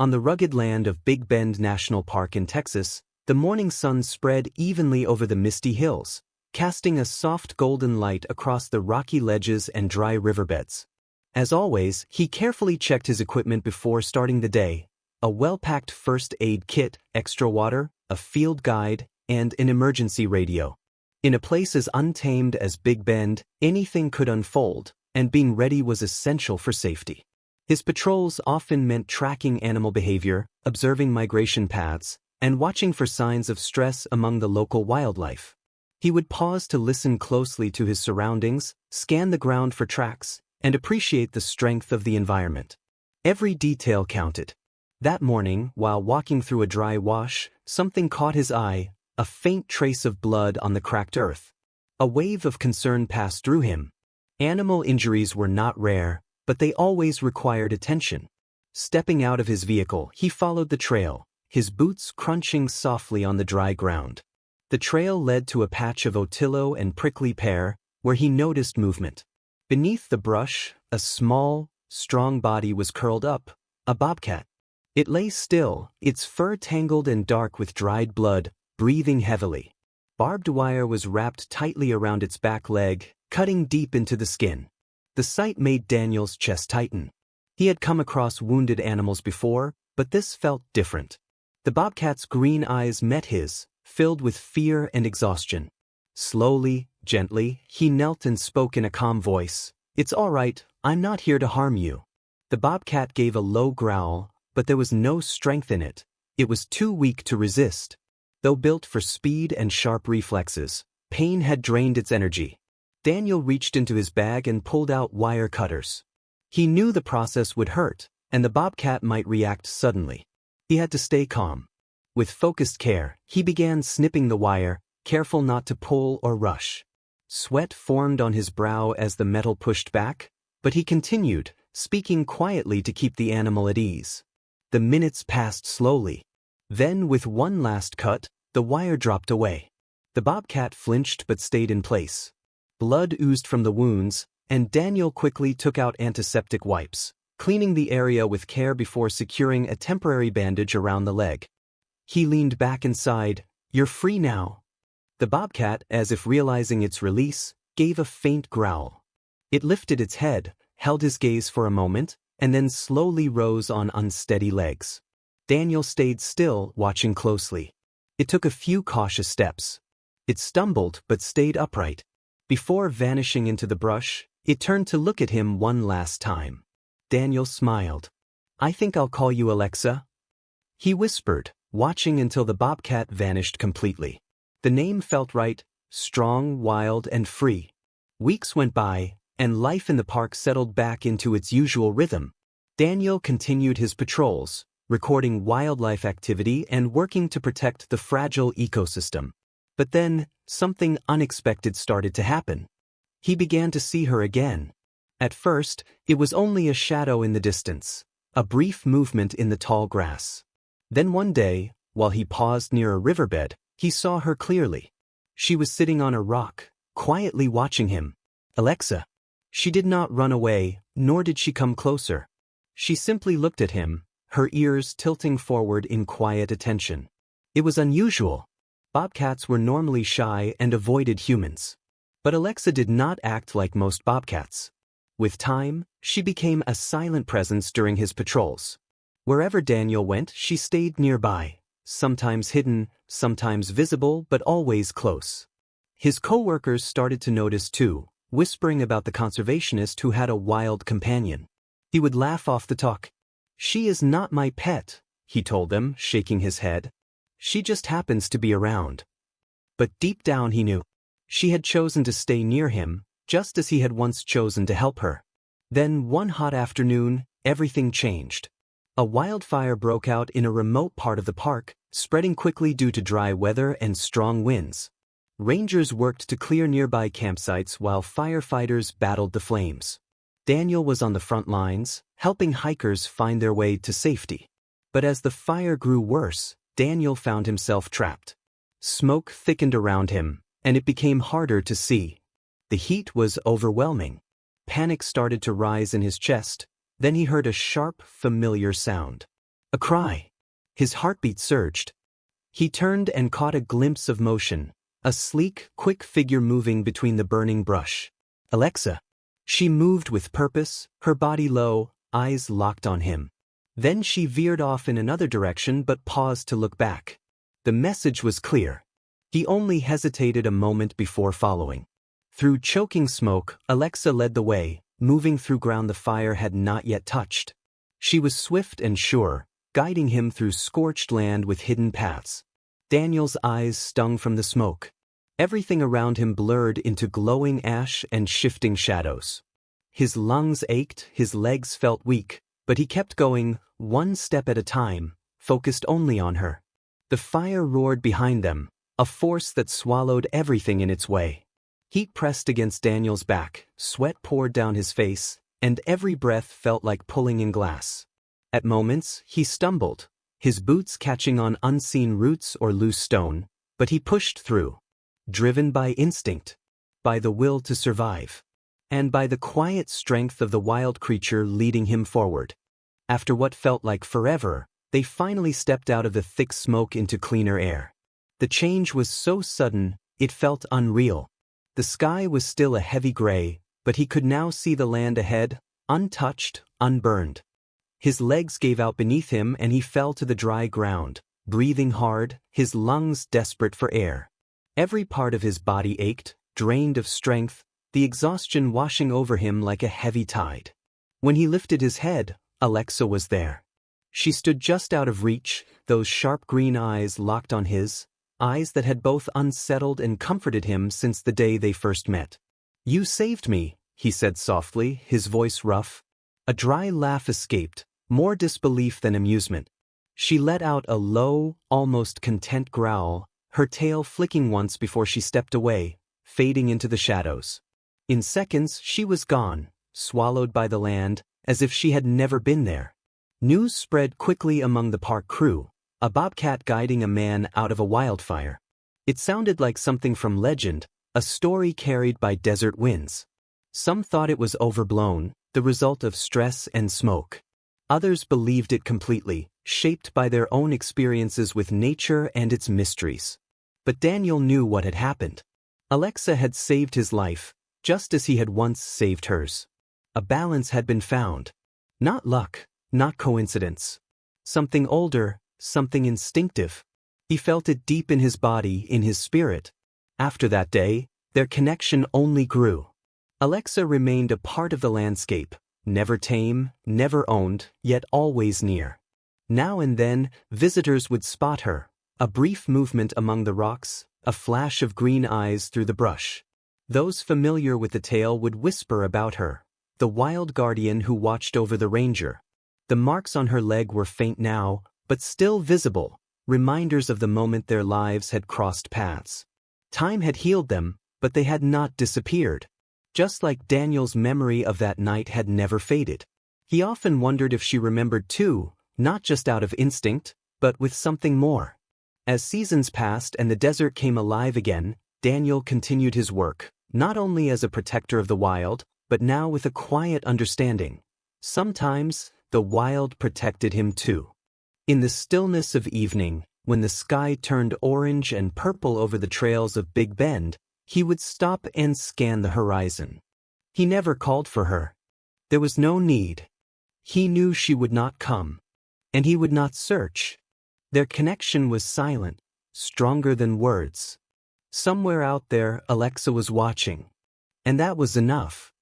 On the rugged land of Big Bend National Park in Texas, the morning sun spread evenly over the misty hills, casting a soft golden light across the rocky ledges and dry riverbeds. As always, he carefully checked his equipment before starting the day: a well-packed first aid kit, extra water, a field guide, and an emergency radio. In a place as untamed as Big Bend, anything could unfold, and being ready was essential for safety. His patrols often meant tracking animal behavior, observing migration paths, and watching for signs of stress among the local wildlife. He would pause to listen closely to his surroundings, scan the ground for tracks, and appreciate the strength of the environment. Every detail counted. That morning, while walking through a dry wash, something caught his eye: a faint trace of blood on the cracked earth. A wave of concern passed through him. Animal injuries were not rare, but they always required attention. Stepping out of his vehicle, he followed the trail, his boots crunching softly on the dry ground. The trail led to a patch of otillo and prickly pear, where he noticed movement. Beneath the brush, a small, strong body was curled up, a bobcat. It lay still, its fur tangled and dark with dried blood, breathing heavily. Barbed wire was wrapped tightly around its back leg, cutting deep into the skin. The sight made Daniel's chest tighten. He had come across wounded animals before, but this felt different. The bobcat's green eyes met his, filled with fear and exhaustion. Slowly, gently, he knelt and spoke in a calm voice. "It's all right, I'm not here to harm you." The bobcat gave a low growl, but there was no strength in it. It was too weak to resist. Though built for speed and sharp reflexes, pain had drained its energy. Daniel reached into his bag and pulled out wire cutters. He knew the process would hurt, and the bobcat might react suddenly. He had to stay calm. With focused care, he began snipping the wire, careful not to pull or rush. Sweat formed on his brow as the metal pushed back, but he continued, speaking quietly to keep the animal at ease. The minutes passed slowly. Then, with one last cut, the wire dropped away. The bobcat flinched but stayed in place. Blood oozed from the wounds, and Daniel quickly took out antiseptic wipes, cleaning the area with care before securing a temporary bandage around the leg. He leaned back and sighed, "You're free now." The bobcat, as if realizing its release, gave a faint growl. It lifted its head, held his gaze for a moment, and then slowly rose on unsteady legs. Daniel stayed still, watching closely. It took a few cautious steps. It stumbled but stayed upright. Before vanishing into the brush, it turned to look at him one last time. Daniel smiled. "I think I'll call you Alexa," he whispered, watching until the bobcat vanished completely. The name felt right: strong, wild, and free. Weeks went by, and life in the park settled back into its usual rhythm. Daniel continued his patrols, recording wildlife activity and working to protect the fragile ecosystem. But then, something unexpected started to happen. He began to see her again. At first, it was only a shadow in the distance, a brief movement in the tall grass. Then one day, while he paused near a riverbed, he saw her clearly. She was sitting on a rock, quietly watching him. Alexa. She did not run away, nor did she come closer. She simply looked at him, her ears tilting forward in quiet attention. It was unusual. Bobcats were normally shy and avoided humans. But Alexa did not act like most bobcats. With time, she became a silent presence during his patrols. Wherever Daniel went, she stayed nearby, sometimes hidden, sometimes visible, but always close. His co-workers started to notice too, whispering about the conservationist who had a wild companion. He would laugh off the talk. "She is not my pet," he told them, shaking his head. "She just happens to be around." But deep down he knew. She had chosen to stay near him, just as he had once chosen to help her. Then one hot afternoon, everything changed. A wildfire broke out in a remote part of the park, spreading quickly due to dry weather and strong winds. Rangers worked to clear nearby campsites while firefighters battled the flames. Daniel was on the front lines, helping hikers find their way to safety. But as the fire grew worse, Daniel found himself trapped. Smoke thickened around him, and it became harder to see. The heat was overwhelming. Panic started to rise in his chest. Then he heard a sharp, familiar sound. A cry. His heartbeat surged. He turned and caught a glimpse of motion, a sleek, quick figure moving between the burning brush. Alexa. She moved with purpose, her body low, eyes locked on him. Then she veered off in another direction but paused to look back. The message was clear. He only hesitated a moment before following. Through choking smoke, Alexa led the way, moving through ground the fire had not yet touched. She was swift and sure, guiding him through scorched land with hidden paths. Daniel's eyes stung from the smoke. Everything around him blurred into glowing ash and shifting shadows. His lungs ached, his legs felt weak, but he kept going, one step at a time, focused only on her. The fire roared behind them, a force that swallowed everything in its way. Heat pressed against Daniel's back, sweat poured down his face, and every breath felt like pulling in glass. At moments, he stumbled, his boots catching on unseen roots or loose stone, but he pushed through. Driven by instinct, by the will to survive, and by the quiet strength of the wild creature leading him forward. After what felt like forever, they finally stepped out of the thick smoke into cleaner air. The change was so sudden, it felt unreal. The sky was still a heavy gray, but he could now see the land ahead, untouched, unburned. His legs gave out beneath him and he fell to the dry ground, breathing hard, his lungs desperate for air. Every part of his body ached, drained of strength, the exhaustion washing over him like a heavy tide. When he lifted his head, Alexa was there. She stood just out of reach, those sharp green eyes locked on his, eyes that had both unsettled and comforted him since the day they first met. "You saved me," he said softly, his voice rough. A dry laugh escaped, more disbelief than amusement. She let out a low, almost content growl, her tail flicking once before she stepped away, fading into the shadows. In seconds, she was gone, swallowed by the land, as if she had never been there. News spread quickly among the park crew, a bobcat guiding a man out of a wildfire. It sounded like something from legend, a story carried by desert winds. Some thought it was overblown, the result of stress and smoke. Others believed it completely, shaped by their own experiences with nature and its mysteries. But Daniel knew what had happened. Alexa had saved his life, just as he had once saved hers. A balance had been found. Not luck, not coincidence. Something older, something instinctive. He felt it deep in his body, in his spirit. After that day, their connection only grew. Alexa remained a part of the landscape, never tame, never owned, yet always near. Now and then, visitors would spot her, a brief movement among the rocks, a flash of green eyes through the brush. Those familiar with the tale would whisper about her, the wild guardian who watched over the ranger. The marks on her leg were faint now, but still visible, reminders of the moment their lives had crossed paths. Time had healed them, but they had not disappeared. Just like Daniel's memory of that night had never faded. He often wondered if she remembered too, not just out of instinct, but with something more. As seasons passed and the desert came alive again, Daniel continued his work, not only as a protector of the wild, but now with a quiet understanding. Sometimes, the wild protected him too. In the stillness of evening, when the sky turned orange and purple over the trails of Big Bend, he would stop and scan the horizon. He never called for her. There was no need. He knew she would not come. And he would not search. Their connection was silent, stronger than words. Somewhere out there, Alexa was watching. And that was enough.